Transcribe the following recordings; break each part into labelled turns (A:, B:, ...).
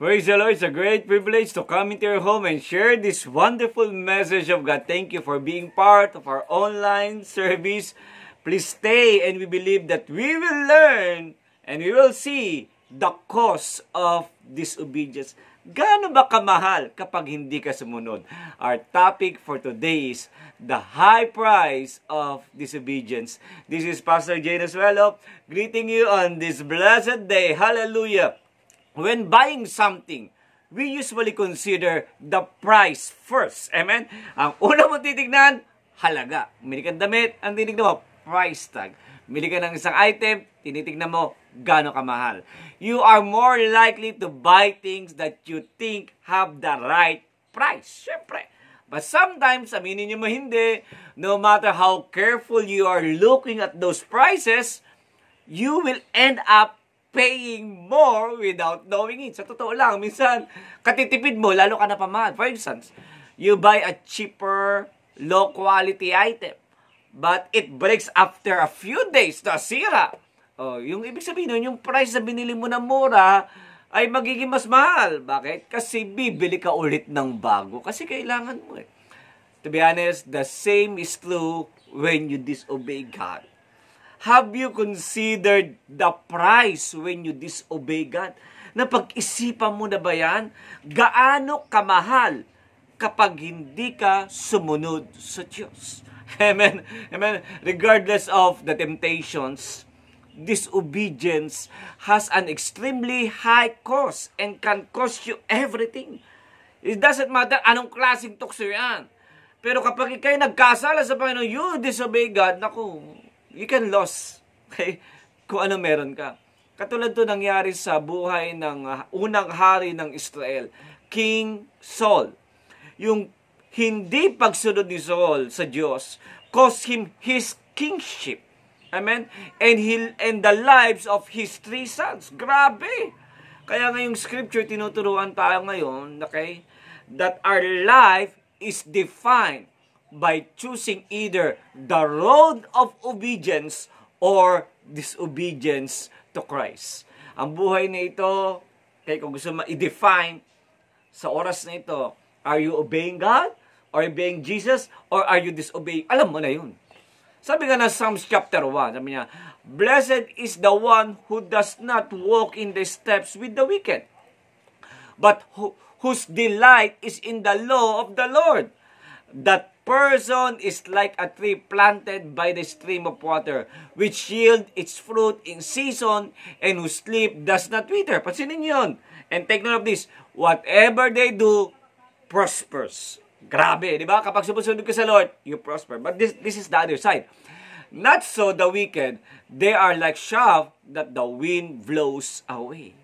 A: Praise the Lord. It's a great privilege to come into your home and share this wonderful message of God. Thank you for being part of our online service. Please stay, and we believe that we will learn and we will see the cost of disobedience. Gaano ba kamahal kapag hindi ka sumunod? Our topic for today is the high price of disobedience. This is Pastor Jane Asuelo greeting you on this blessed day. Hallelujah! When buying something, we usually consider the price first. Amen? Ang una mo titignan, halaga. Mili kang damit, ang titignan mo, price tag. Mili ka ng isang item, tinitignan mo, gaano kamahal. You are more likely to buy things that you think have the right price. Siyempre. But sometimes, aminin nyo mo hindi, no matter how careful you are looking at those prices, you will end up paying more without knowing it. Sa totoo lang, minsan, katitipid mo, lalo ka na pamahal. For instance, you buy a cheaper, low-quality item, but it breaks after a few days, nasira. Oh, yung ibig sabihin nun, yung price na binili mo na mura ay magiging mas mahal. Bakit? Kasi bibili ka ulit ng bago. Kasi kailangan mo eh. To be honest, the same is true when you disobey God. Have you considered the price when you disobey God? Napag-isipan mo na ba yan? Gaano kamahal kapag hindi ka sumunod sa Diyos? Amen. Amen. Regardless of the temptations, disobedience has an extremely high cost and can cost you everything. It doesn't matter anong klaseng tukso yan. Pero kapag ikay nagkasala sa Panginoon, you disobey God, naku, you can lose. Okay? Kung ano meron ka. Katulad to nangyari sa buhay ng unang hari ng Israel, King Saul. Yung hindi pagsunod ni Saul sa Diyos cost him his kingship. Amen? And the lives of his 3 sons. Grabe! Kaya ngayong scripture, tinuturuan tayo ngayon, okay, that our life is defined by choosing either the road of obedience or disobedience to Christ. Ang buhay na ito, kaya kung gusto ma-define sa oras na ito, are you obeying God? Or obeying Jesus? Or are you disobeying? Alam mo na yun. Sabi nga na Psalms chapter 1, sabi niya, blessed is the one who does not walk in the steps with the wicked, but whose delight is in the law of the Lord. That person is like a tree planted by the stream of water, which yield its fruit in season, and whose leaf does not wither. Pansinin yun. And take note of this, whatever they do, prospers. Grabe, di ba? Kapag sumusunod ka sa Lord, you prosper. But this is the other side. Not so the wicked. They are like chaff that the wind blows away.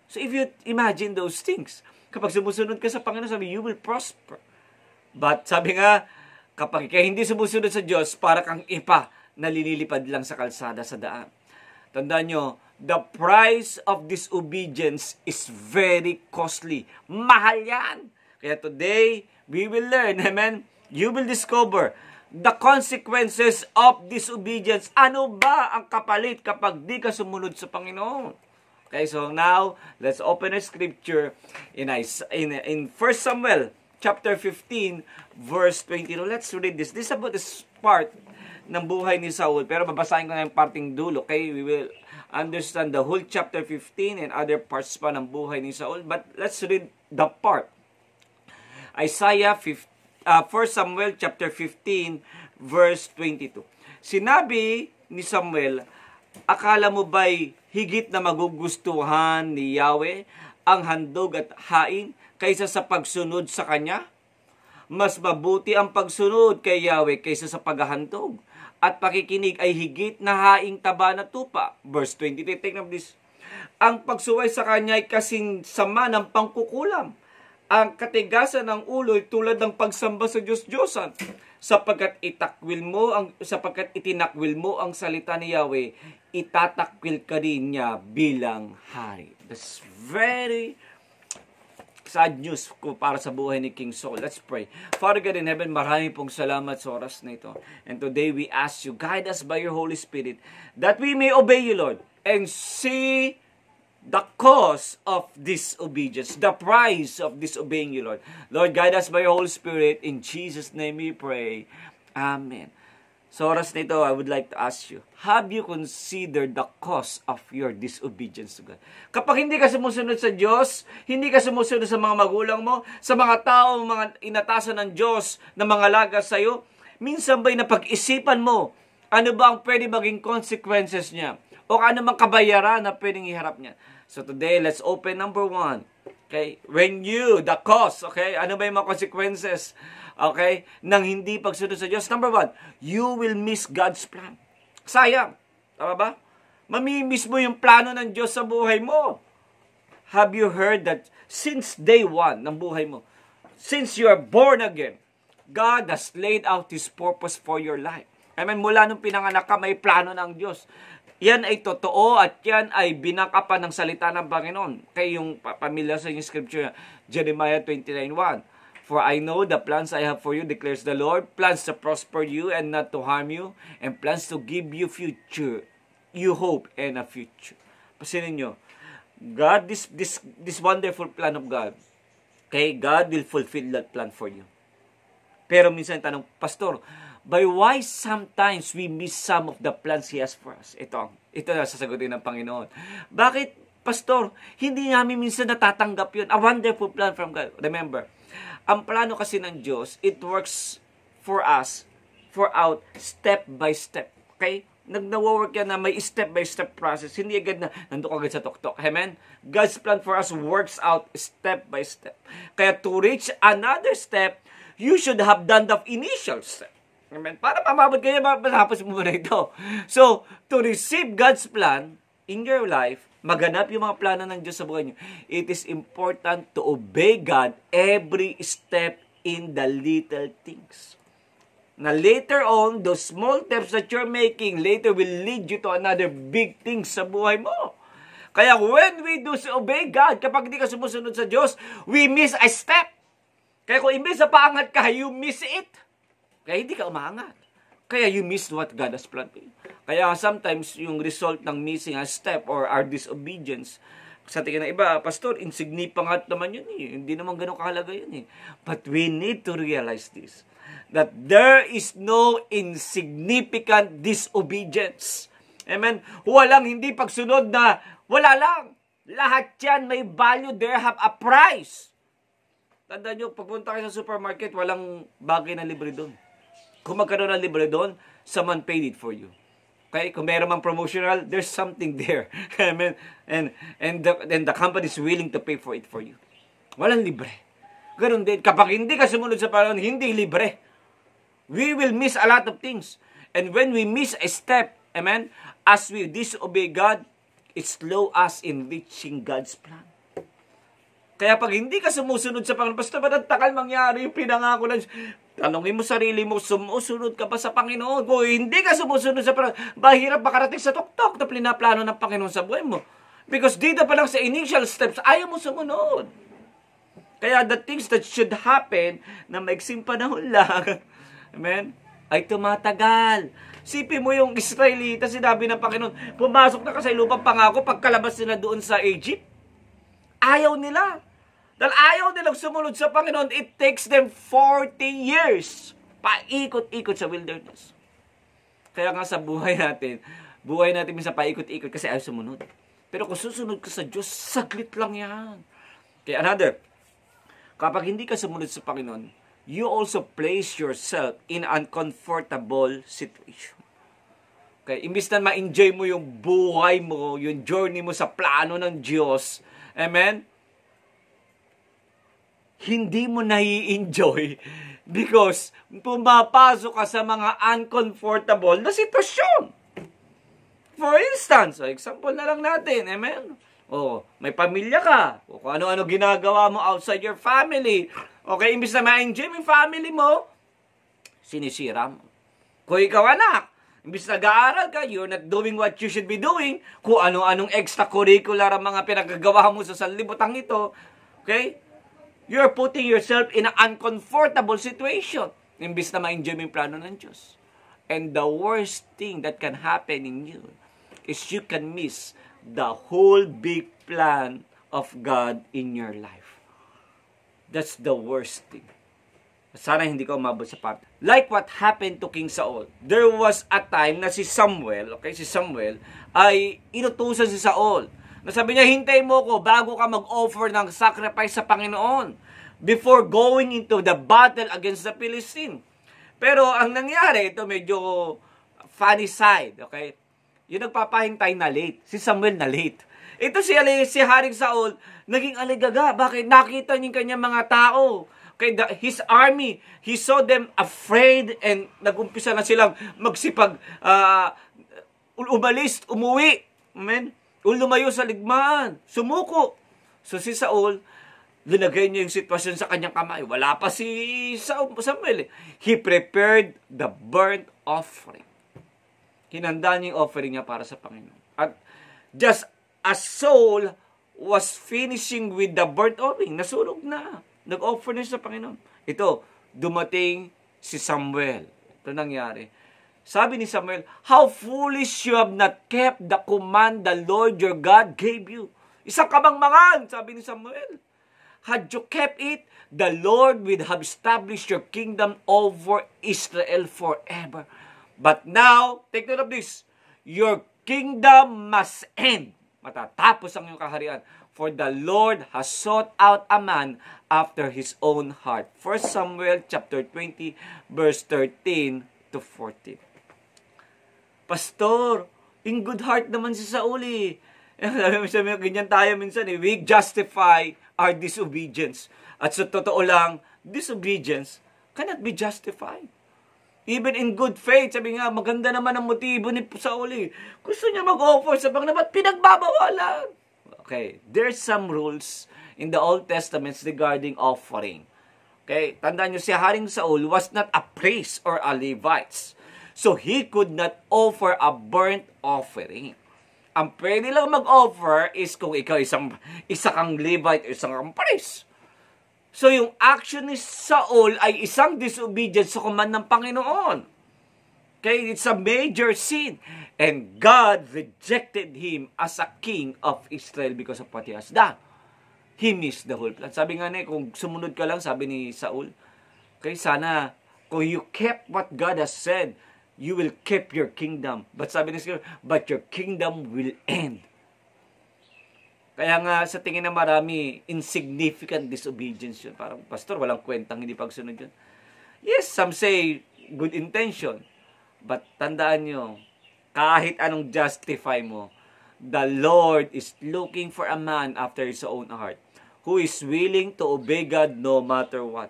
A: So if you imagine those things, kapag sumusunod ka sa Panginoon, sabi, you will prosper. But sabi nga, kapag ikaw hindi sumusunod sa Diyos, para kang ipa na linilipad lang sa kalsada sa daan. Tandaan nyo, the price of disobedience is very costly. Mahal yan. Kaya today, we will learn, amen? You will discover the consequences of disobedience. Ano ba ang kapalit kapag di ka sumunod sa Panginoon? Okay, so now, let's open a scripture in 1 Samuel chapter 15, verse 22. Let's read this. This is about this part ng buhay ni Saul. Pero babasahin ko na yung parting dulo. Okay, we will understand the whole chapter 15 and other parts pa ng buhay ni Saul. But let's read the part. 1 Samuel chapter 15 verse 22. Sinabi ni Samuel, akala mo ba'y higit na magugustuhan ni Yahweh ang handog at hain kaysa sa pagsunod sa Kanya? Mas mabuti ang pagsunod kay Yahweh kaysa sa paghahandog, at pakikinig ay higit na haing taba na tupa. Verse 23, take note of this. Ang pagsuway sa Kanya ay kasing sama ng pangkukulam. Ang katigasan ng ulo ay tulad ng pagsamba sa Diyos-Diyosan, sapagkat itinakwil mo ang salita ni Yahweh, itatakwil ka rin niya bilang hari. That's very sad news ko para sa buhay ni King Saul. Let's pray. Father God in heaven, marami pong salamat sa oras na ito. And today we ask you, guide us by your Holy Spirit, that we may obey you, Lord, and see the cause of disobedience, the price of disobeying you, Lord. Lord, guide us by your Holy Spirit. In Jesus' name we pray. Amen. Sa oras na ito, I would like to ask you, have you considered the cause of your disobedience to God? Kapag hindi ka sumusunod sa Diyos, hindi ka sumusunod sa mga magulang mo, sa mga tao, mga inatasan ng Diyos na mga laga sa iyo, minsan ba'y napag-isipan mo, ano ba ang pwede maging consequences niya? O ano mang kabayaran na pwedeng iharap niya? So today, let's open number 1. Okay? When you, the cause, okay? Ano ba yung mga consequences? Okay? Nang hindi pagsunod sa Diyos. Number 1, you will miss God's plan. Sayang. Tama ba? Mamimiss mo yung plano ng Diyos sa buhay mo. Have you heard that since day 1 ng buhay mo, since you are born again, God has laid out His purpose for your life. I mean, mula nung pinanganak ka, may plano ng Diyos. Yan ay totoo at yan ay binakapan ng salita ng Panginoon. Kaya yung pamilya sa yung scripture, Jeremiah 29:1. For I know the plans I have for you, declares the Lord, plans to prosper you and not to harm you, and plans to give you future, you hope and a future. Pasinin nyo, God, this wonderful plan of God, okay, God will fulfill that plan for you. Pero minsan tanong, Pastor, by why sometimes we miss some of the plans He has for us? Ito na sasagutin ng Panginoon. Bakit, Pastor, hindi namin minsan natatanggap yun? A wonderful plan from God. Remember, ang plano kasi ng Diyos, it works for us, out step by step. Okay? Nag-work yan na may step by step process. Hindi agad na nandun agad sa tuktok. Amen? God's plan for us works out step by step. Kaya to reach another step, you should have done the initial step. Amen? Para mamabot kayo, matapos mo na ito. So, to receive God's plan in your life, maganap yung mga plano ng Diyos sa buhay niyo, it is important to obey God every step in the little things. Na later on, those small steps that you're making later will lead you to another big things sa buhay mo. Kaya when we do obey God, kapag hindi ka sumusunod sa Diyos, we miss a step. Kaya kung imbes sa paangat ka, you miss it. Kaya hindi ka umaangat. Kaya you miss what God has planned for you. Kaya sometimes yung result ng missing a step or our disobedience, sa tingin ng iba, Pastor, insignificant naman yun eh. Hindi naman ganun kahalaga yun eh. But we need to realize this, that there is no insignificant disobedience. Amen? Walang hindi pagsunod na wala lang. Lahat yan may value. There have a price. Tandaan nyo, pagpunta kayo sa supermarket, walang bagay na libre doon. Kung magkaroon ng libre doon, someone paid it for you. Okay? Kung meron mang promotional, there's something there. Amen? And the company is willing to pay for it for you. Walang libre. Ganun din, kapag hindi ka sumunod sa Panginoon, hindi libre. We will miss a lot of things. And when we miss a step, amen, as we disobey God, it slows us in reaching God's plan. Kaya pag hindi ka sumusunod sa Panginoon, basta ba nagtakal mangyari yung pinangako ng tanongin mo sarili mo, sumusunod ka ba sa Panginoon? Kung hindi ka sumusunod sa Panginoon, mahirap makarating sa tuktok na plano ng Panginoon sa buhay mo. Because dito pa lang sa initial steps, ayaw mo sumunod. Kaya the things that should happen na maiksing panahon lang, amen, ay tumatagal. Sipin mo yung Israelita, sinabi ng Panginoon, pumasok na ka sa lupang pangako pagkalabas nila doon sa Egypt. Ayaw nila. Dahil ayaw nilang sumunod sa Panginoon, it takes them 40 years. Paikot-ikot sa wilderness. Kaya nga sa buhay natin minsan paikot-ikot kasi ayaw sumunod. Pero kung susunod ka sa Diyos, saglit lang yan. Kaya another, kapag hindi ka sumunod sa Panginoon, you also place yourself in uncomfortable situation. Okay, imbis na ma-enjoy mo yung buhay mo, yung journey mo sa plano ng Diyos, amen? Hindi mo nai-enjoy because pumapasok ka sa mga uncomfortable na sitwasyon. For instance, example na lang natin, amen? May pamilya ka, o kung ano-ano ginagawa mo outside your family. Okay, imbis na ma-enjoy yung family mo, sinisira mo. Kung ikaw anak, imbis nag-aaral ka, you're not doing what you should be doing, kung ano-anong extracurricular ang mga pinagagawa mo sa sanlibutan ito, okay? You're putting yourself in an uncomfortable situation, imbis na ma-enjoy mo yung plano ng Diyos. And the worst thing that can happen in you is you can miss the whole big plan of God in your life. That's the worst thing. Sana hindi ka umabot sa part. Like what happened to King Saul. There was a time na si Samuel ay inutusan si Saul. Nasabi niya, hintay mo ko bago ka mag-offer ng sacrifice sa Panginoon before going into the battle against the Philistine. Pero ang nangyari, ito medyo funny side, okay? Yung nagpapahintay na late. Si Samuel na late. Ito si Haring Saul, naging aligaga. Bakit? Nakita niya kanyang mga tao. Okay, his army, he saw them afraid and nagumpisa na silang magsipag, umalis, umuwi. Amen? Lumayo sa ligmaan. Sumuko. So si Saul, linagay niya yung sitwasyon sa kanyang kamay. Wala pa si Samuel. He prepared the burnt offering. Hinanda niya yung offering niya para sa Panginoon. At just as Saul was finishing with the burnt offering, nasunog na. Nag-offer na siya sa Panginoon. Ito, dumating si Samuel. Ito nangyari. Sabi ni Samuel, how foolish you have not kept the command the Lord your God gave you. Isang kabangmangan, sabi ni Samuel. Had you kept it, the Lord would have established your kingdom over Israel forever. But now, take note of this, your kingdom must end. Matatapos ang iyong kaharian. For the Lord has sought out a man after his own heart. 1 Samuel chapter 20, verse 13 to 14. Pastor, in good heart naman si Saul eh. Sabi mo, ganyan tayo minsan eh. We justify our disobedience. At sa totoo lang, disobedience cannot be justified. Even in good faith, sabi nga, maganda naman ang motibo ni Saul eh. Gusto niya mag-offer sa Panginoon, ba't pinagbabawalan? Okay, there's some rules in the Old Testament regarding offering. Okay, tandaan nyo, si Haring Saul was not a priest or a Levite. So, he could not offer a burnt offering. Ang pwede lang mag-offer is kung ikaw isa kang Levite o isang kang priest. So, yung action ni Saul ay isang disobedience sa command ng Panginoon. Okay, it's a major sin. And God rejected him as a king of Israel because of what he has done. He missed the whole plan. Sabi nga kung sumunod ka lang, sabi ni Saul, okay, sana, kung you kept what God has said, you will keep your kingdom. But sabi ni Saul, but your kingdom will end. Kaya nga, sa tingin na marami, insignificant disobedience yun. Parang, pastor, walang kwentang hindi pagsunod yun. Yes, some say, good intention. But tandaan nyo, kahit anong justify mo, the Lord is looking for a man after His own heart who is willing to obey God no matter what.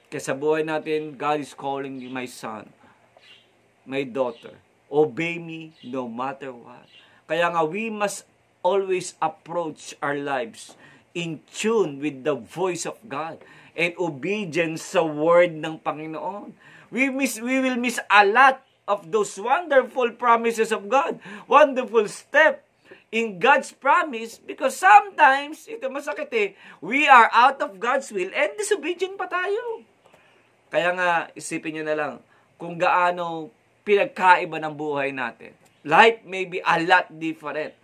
A: Kaya sa buhay natin, God is calling you, my son, my daughter, obey me no matter what. Kaya nga, we must always approach our lives in tune with the voice of God and obedience sa word ng Panginoon. We will miss a lot of those wonderful promises of God. Wonderful step in God's promise because sometimes, ito masakit we are out of God's will and disobedient pa tayo. Kaya nga, isipin nyo na lang kung gaano pinagkaiba ng buhay natin. Life may be a lot different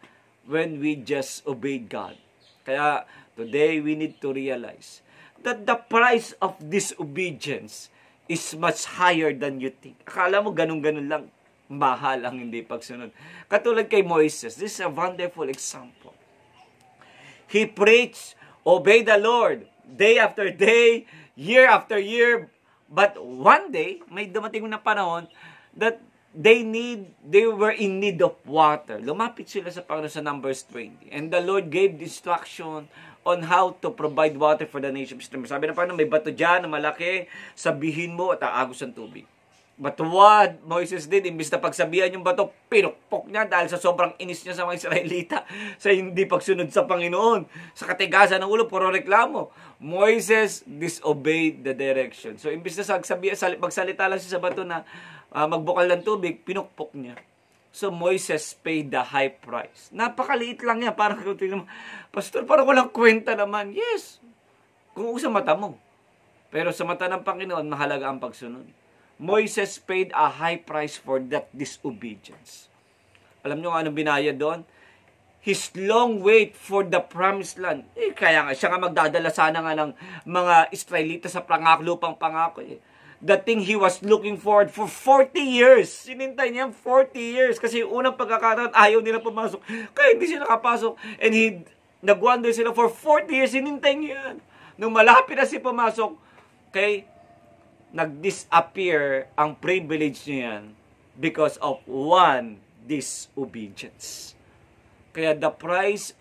A: when we just obeyed God. Kaya, today we need to realize that the price of disobedience is much higher than you think. Akala mo ganun-ganun lang. Mahal ang hindi pagsunod. Katulad kay Moises, this is a wonderful example. He preached, obey the Lord, day after day, year after year. But one day, may dumating na panahon that they were in need of water. Lumapit sila sa Panginoon sa Numbers 20. And the Lord gave instruction on how to provide water for the nation. Sabi na Panginoon, may bato dyan na malaki, sabihin mo at aagos ang tubig. But what Moses did, imbis na pagsabihan yung bato, pinukpok niya dahil sa sobrang inis niya sa mga Israelita, sa hindi pagsunod sa Panginoon, sa katigasan ng ulo, puro reklamo. Moses disobeyed the direction. So, imbis na magsalita lang siya sa bato na magbukal ng tubig, pinukpok niya. So, Moses paid the high price. Napakaliit lang niya. Parang, Pastor, parang walang kwenta naman. Yes. Kung sa mata mo. Pero sa mata ng Panginoon, mahalaga ang pagsunod. Moses paid a high price for that disobedience. Alam nyo anong binayad doon? his long wait for the promised land. Kaya nga, siya nga magdadala sana nga ng mga Israelita sa lupang pangako. The thing he was looking forward for 40 years. Sinintay niya 40 years. Kasi unang pagkakataon, ayaw nila pumasok. Kaya hindi sila nakapasok. And nag-wonder sila for 40 years. Sinintay niya yan. Nung malapit na si pumasok, nag-disappear ang privilege niya yan because of one disobedience. Kaya the price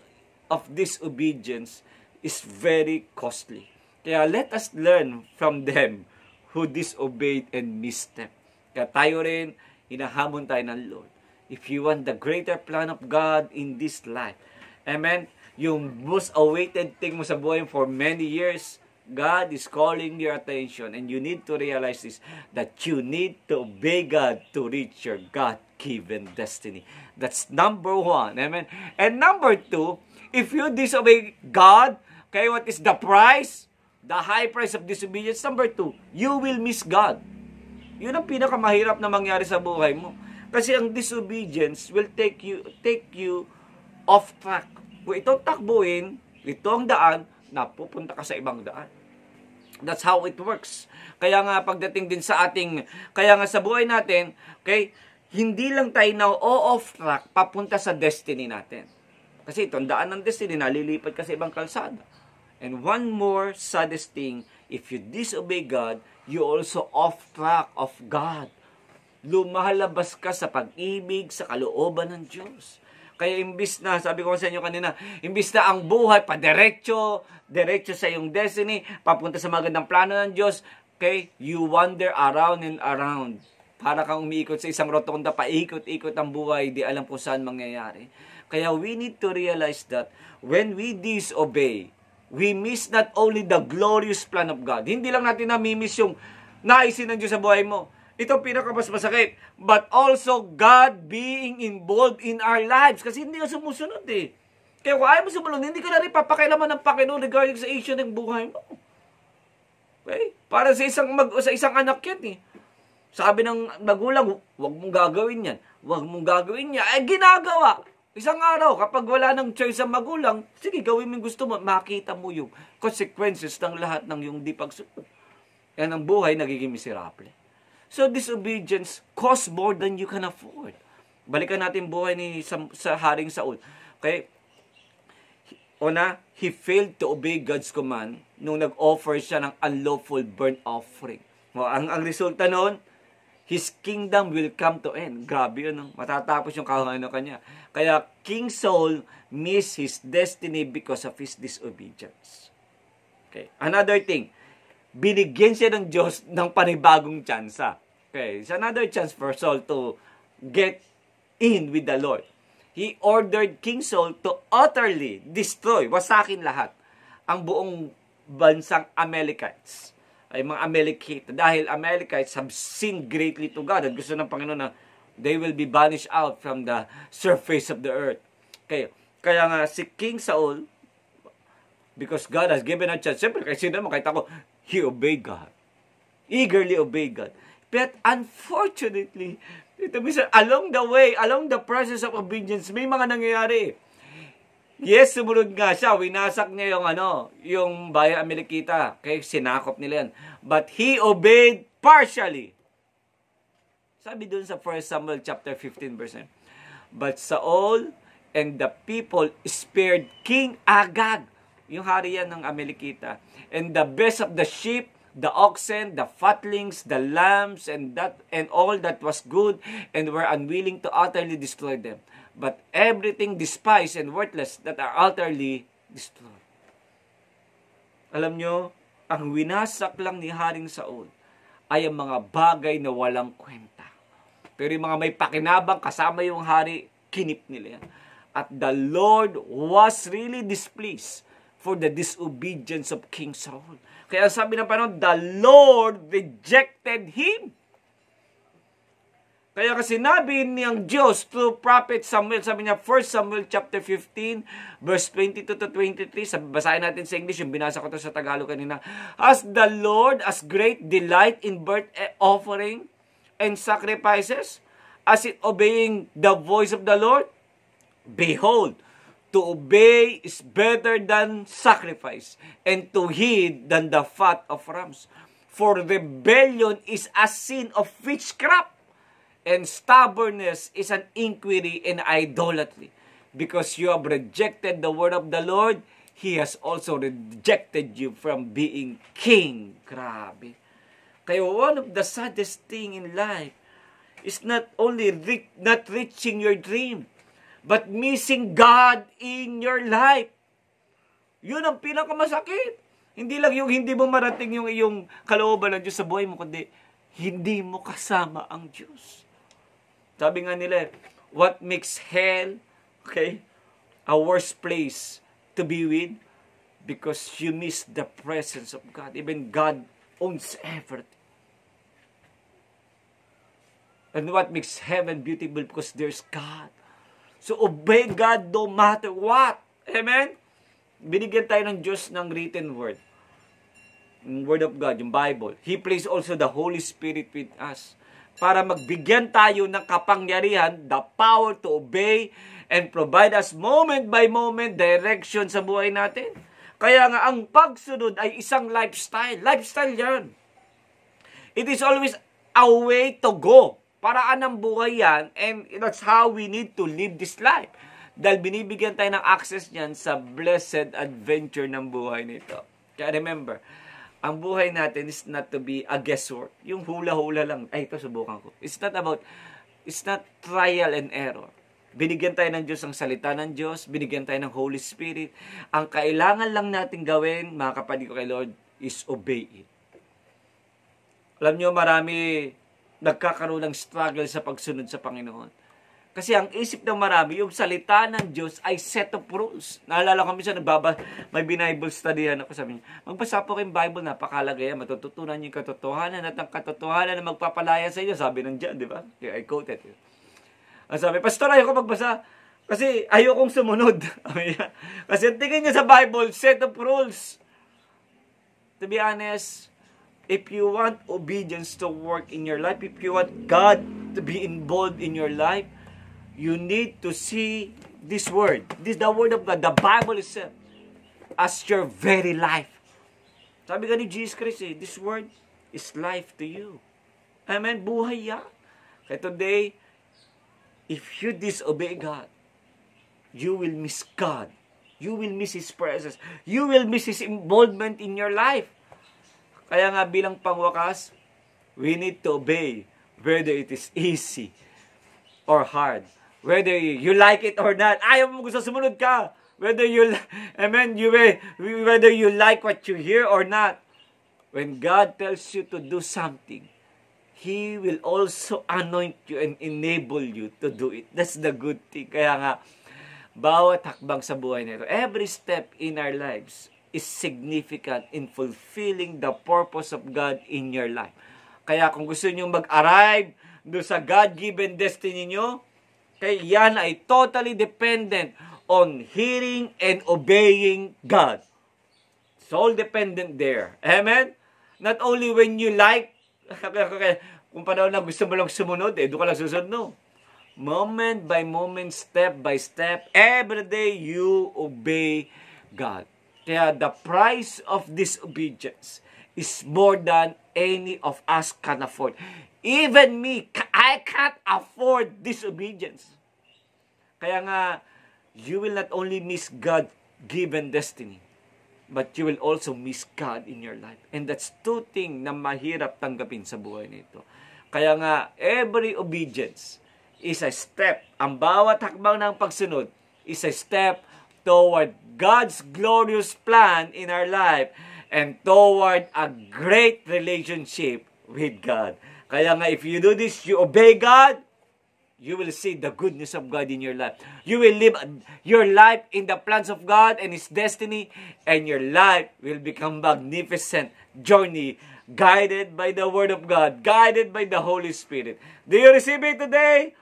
A: of disobedience is very costly. Kaya let us learn from them who disobeyed and misstep. Kaya tayo rin, hinahamon tayo ng Lord. If you want the greater plan of God in this life, amen, yung most awaited thing mo sa buhay for many years, God is calling your attention, and you need to realize this, that you need to obey God to reach your God-given destiny. That's number one. Amen. And number two, if you disobey God, okay, what is the price? The high price of disobedience. Number two, you will miss God. Yun ang pinakamahirap na mangyari sa buhay mo. Kasi ang disobedience will take you off track. Kung itong takbuhin, itong daan, napupunta ka sa ibang daan. That's how it works. Kaya nga pagdating din sa sa buhay natin, okay, hindi lang tayo na off track papunta sa destiny natin. Kasi itong daan ng destiny, nalilipat ka sa ibang kalsada. And one more saddest thing, if you disobey God, you also off track of God. Lumalabas ka sa pag-ibig, sa kalooban ng Diyos. Kaya imbis na, sabi ko sa inyo kanina, imbis na ang buhay diretso sa iyong destiny, papunta sa magandang plano ng Diyos, okay, you wander around and around. Para kang umiikot sa isang rotonda, paikot-ikot ang buhay, di alam kung saan mangyayari. Kaya we need to realize that when we disobey, we miss not only the glorious plan of God. Hindi lang natin namimiss yung naisin ng Diyos sa buhay mo. Ito pinakamas masakit. But also God being involved in our lives. Kasi hindi ka sumusunod eh. Kaya kung ayaw mo sumunod, hindi ka na rin papakailaman ng Panginoon regarding sa issue ng buhay mo. Okay? Para sa isang anak yan eh. Sabi ng magulang, huwag mong gagawin yan. Huwag mong gagawin yan. Ginagawa. Isang araw, kapag wala ng choice ang magulang, sige, gawin mo yung gusto mo. Makita mo yung consequences ng lahat ng yung di pagsunod. Yan ang buhay, nagiging miserable. So, disobedience costs more than you can afford. Balikan natin buhay sa Haring Saul. Okay? Una, he failed to obey God's command nung nag-offer siya ng unlawful burnt offering. Ang resulta noon, his kingdom will come to end. Grabe yun. Matatapos yung kahanan kanya. Kaya King Saul missed his destiny because of his disobedience. Okay. Another thing, binigyan siya ng Diyos ng panibagong tsansa. Okay. It's another chance for Saul to get in with the Lord. He ordered King Saul to utterly destroy, wasakin lahat, ang buong bansang Amalekites. Ay mga Amalekite. Dahil Amalekites have sinned greatly to God. At gusto ng Panginoon na they will be banished out from the surface of the earth. Okay. Kaya nga si King Saul, because God has given a chance, siyempre kasi naman kahit ako, he obeyed God. Eagerly obeyed God. But unfortunately, along the way, along the process of obedience, may mga nangyayari. Yes, sumunod nga siya. Winasak niya yung bayan Amalekita. Okay, sinakop nila yan. But he obeyed partially. Sabi dun sa 1 Samuel chapter 15 verse 9. But Saul and the people spared King Agag. Yung hari yan ng Amalekita. And the best of the sheep, the oxen, the fatlings, the lambs, and all that was good, and were unwilling to utterly destroy them. But everything despised and worthless that are utterly destroyed. Alam nyo, ang winasak lang ni Haring Saul ay ang mga bagay na walang kwenta. Pero yung mga may pakinabang kasama yung hari, kinip nila yan. At the Lord was really displeased for the disobedience of King Saul. Kaya sabi ng Panginoon, the Lord rejected him. Kaya kasi sinabi niyang Diyos through Prophet Samuel, sabi niya 1 Samuel chapter 15, verse 22 to 23, basahin natin sa English, yung binasa ko to sa Tagalog kanina. Has the Lord as great delight in burnt offering and sacrifices, as in obeying the voice of the Lord? Behold, to obey is better than sacrifice, and to heed than the fat of rams. For rebellion is a sin of witchcraft, and stubbornness is an iniquity and idolatry. Because you have rejected the word of the Lord, He has also rejected you from being king. Grabe. Kaya one of the saddest thing in life is not only not reaching your dream, but missing God in your life. Yun ang pinakamasakit. Hindi lang yung hindi mo marating yung iyong kalooban ng Diyos sa buhay mo, kundi hindi mo kasama ang Diyos. Sabi nga nila, what makes hell, okay, a worse place to be with? Because you miss the presence of God. Even God owns everything. And what makes heaven beautiful? Because there's God. So obey God no matter what. Amen? Binigyan tayo ng Diyos ng written word. Yung word of God, yung Bible. He placed also the Holy Spirit with us para magbigyan tayo ng kapangyarihan, the power to obey and provide us moment by moment direction sa buhay natin. Kaya nga, ang pagsunod ay isang lifestyle. Lifestyle yan. It is always a way to go. Paraan ng buhay yan, and that's how we need to live this life. Dahil binibigyan tayo ng access niyan sa blessed adventure ng buhay nito. Kaya remember, ang buhay natin is not to be a guesswork. Yung hula-hula lang, ay ito subukan ko. It's not trial and error. Binigyan tayo ng Diyos ang salita ng Diyos, binigyan tayo ng Holy Spirit. Ang kailangan lang natin gawin, mga kapatid ko kay Lord, is obey it. Alam nyo, marami nagkakaroon ng struggle sa pagsunod sa Panginoon. Kasi ang isip ng marami, yung salita ng Diyos ay set of rules. Naalala ko minsan, may Bible study ako, sabi niya, magbasa po kayong Bible, napakalaga yan, matututunan niyo yung katotohanan at ang katotohanan na magpapalaya sa inyo, sabi ng Diyan, di ba? I quoted it. Ang sabi, Pastor, ayoko magbasa kasi ayokong sumunod. Kasi tingin niya sa Bible, set of rules. To be honest, if you want obedience to work in your life, if you want God to be involved in your life, you need to see this word, the word of God, the Bible itself, as your very life. Sabi ka ni Jesus Christ, this word is life to you. Amen? Buhay yan. Kaya today, if you disobey God, you will miss God. You will miss His presence. You will miss His involvement in your life. Kaya nga bilang pangwakas, we need to obey whether it is easy or hard. Whether you like it or not. Ayaw mo gusto sumunod ka. Whether you like what you hear or not. When God tells you to do something, He will also anoint you and enable you to do it. That's the good thing. Kaya nga, bawat hakbang sa buhay nito, every step in our lives is significant in fulfilling the purpose of God in your life. Kaya kung gusto niyo mag-arrive doon sa God-given destiny niyo, kaya yan ay totally dependent on hearing and obeying God. It's all dependent there. Amen? Not only when you like, kung panahon na gusto mo lang sumunod, doon ka lang susunod, no. Moment by moment, step by step, every day you obey God. Kaya the price of disobedience is more than any of us can afford. Even me, I can't afford disobedience. Kaya nga, you will not only miss God-given destiny, but you will also miss God in your life. And that's two things na mahirap tanggapin sa buhay nito. Kaya nga, every obedience is a step. Ang bawat hakbang ng pagsunod is a step toward God's glorious plan in our life and toward a great relationship with God. Kaya nga, if you do this, you obey God, you will see the goodness of God in your life. You will live your life in the plans of God and His destiny, and your life will become magnificent journey, guided by the Word of God, guided by the Holy Spirit. Do you receive it today?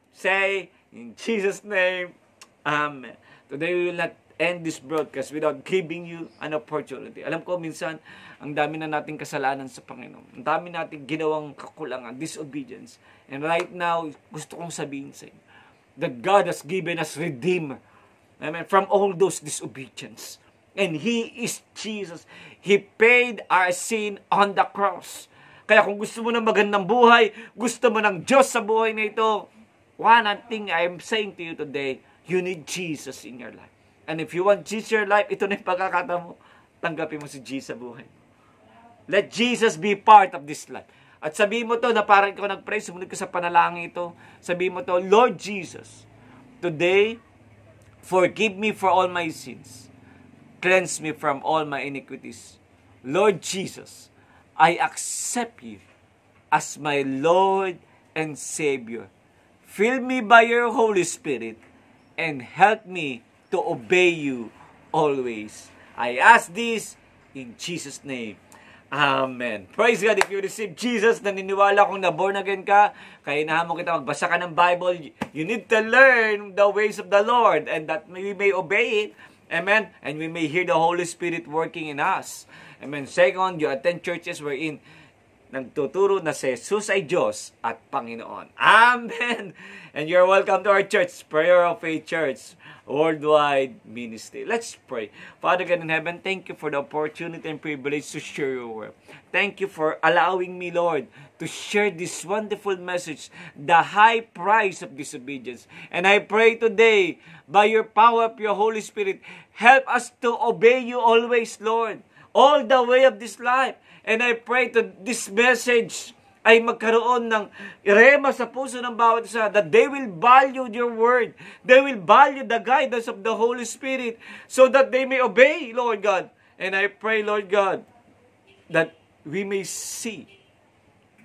A: Say, in Jesus' name, Amen. Today we will not end this broadcast without giving you an opportunity. Alam ko, minsan, ang dami na nating kasalanan sa Panginoon. Ang dami nating ginawang kakulangan, disobedience. And right now, gusto kong sabihin sa inyo, that God has given us Redeemer. Amen. From all those disobedience. And He is Jesus. He paid our sin on the cross. Kaya kung gusto mo ng magandang buhay, gusto mo ng Diyos sa buhay na ito, one thing I am saying to you today, you need Jesus in your life. And if you want Jesus in your life, ito na yung pagkakataon mo, tanggapin mo si Jesus sa buhay. Let Jesus be part of this life. At sabihin mo to na parang ikaw nag-pray, sumunod ka sa panalangin ito. Sabihin mo to, Lord Jesus, today, forgive me for all my sins. Cleanse me from all my iniquities. Lord Jesus, I accept you as my Lord and Savior. Fill me by your Holy Spirit and help me to obey you always. I ask this in Jesus' name. Amen. Praise God. If you receive Jesus, naniniwala kung na-born again ka, kaya inahamon kita, magbasa ka ng Bible, you need to learn the ways of the Lord and that we may obey it. Amen. And we may hear the Holy Spirit working in us. Amen. Second, you attend churches wherein nagtuturo na si Jesus ay Diyos at Panginoon. Amen. And you're welcome to our church, Prayer of Faith Church, Worldwide Ministry. Let's pray. Father God in heaven, thank you for the opportunity and privilege to share your word. Thank you for allowing me, Lord, to share this wonderful message, the high price of disobedience. And I pray today, by your power of your Holy Spirit, help us to obey you always, Lord, all the way of this life. And I pray to this message ay magkaroon ng rema sa puso ng bawat isa, that they will value your word. They will value the guidance of the Holy Spirit so that they may obey, Lord God. And I pray, Lord God, that we may see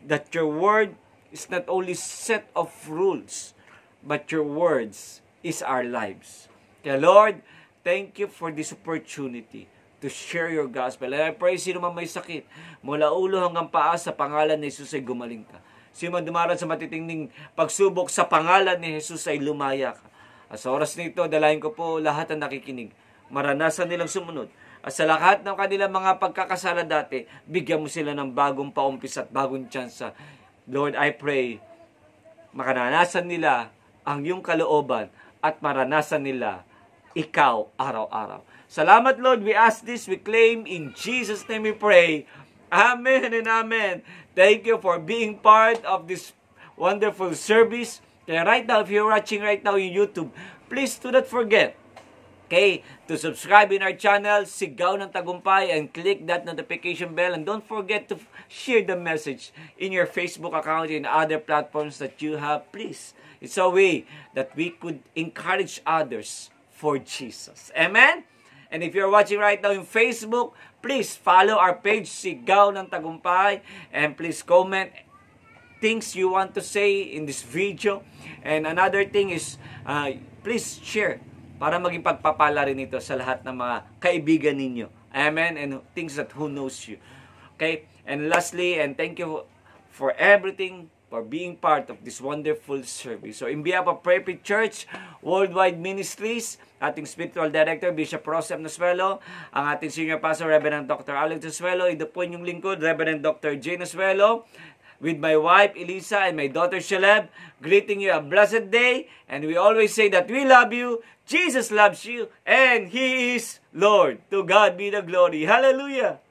A: that your word is not only set of rules, but your words is our lives. Kaya Lord, thank you for this opportunity to share your gospel. And I pray, sino man may sakit, mula ulo hanggang paa, sa pangalan ni Jesus ay gumaling ka. Sino man dumaran sa matitinding pagsubok, sa pangalan ni Jesus ay lumaya ka. At sa oras nito, dalayan ko po lahat ang nakikinig, maranasan nilang sumunod. At sa lahat ng kanilang mga pagkakasala dati, bigyan mo sila ng bagong paumpis at bagong tsansa. Lord, I pray, makaranasan nila ang iyong kalooban at maranasan nila ikaw araw-araw. Salamat, Lord. We ask this, we claim, in Jesus' name we pray. Amen and amen. Thank you for being part of this wonderful service. Kaya right now, if you're watching right now in YouTube, please do not forget, okay, to subscribe in our channel, Sigaw ng Tagumpay, and click that notification bell. And don't forget to share the message in your Facebook account and other platforms that you have. Please, it's a way that we could encourage others for Jesus. Amen? And if you're watching right now in Facebook, please follow our page, Sigaw ng Tagumpay, and please comment things you want to say in this video. And another thing is, please share para maging pagpapala rin ito sa lahat ng mga kaibigan ninyo. Amen? And things that who knows you. Okay? And lastly, and thank you for everything, for being part of this wonderful service. So, in behalf of Prayer Faith Church, Worldwide Ministries, ating Spiritual Director, Bishop Rosem Nasuelo, ang ating Senior Pastor, Reverend Dr. Alex Nasuelo, ito po yung lingkod, Reverend Dr. Jane Nasuelo, with my wife, Elisa, and my daughter, Shaleb, greeting you a blessed day, and we always say that we love you, Jesus loves you, and He is Lord. To God be the glory. Hallelujah!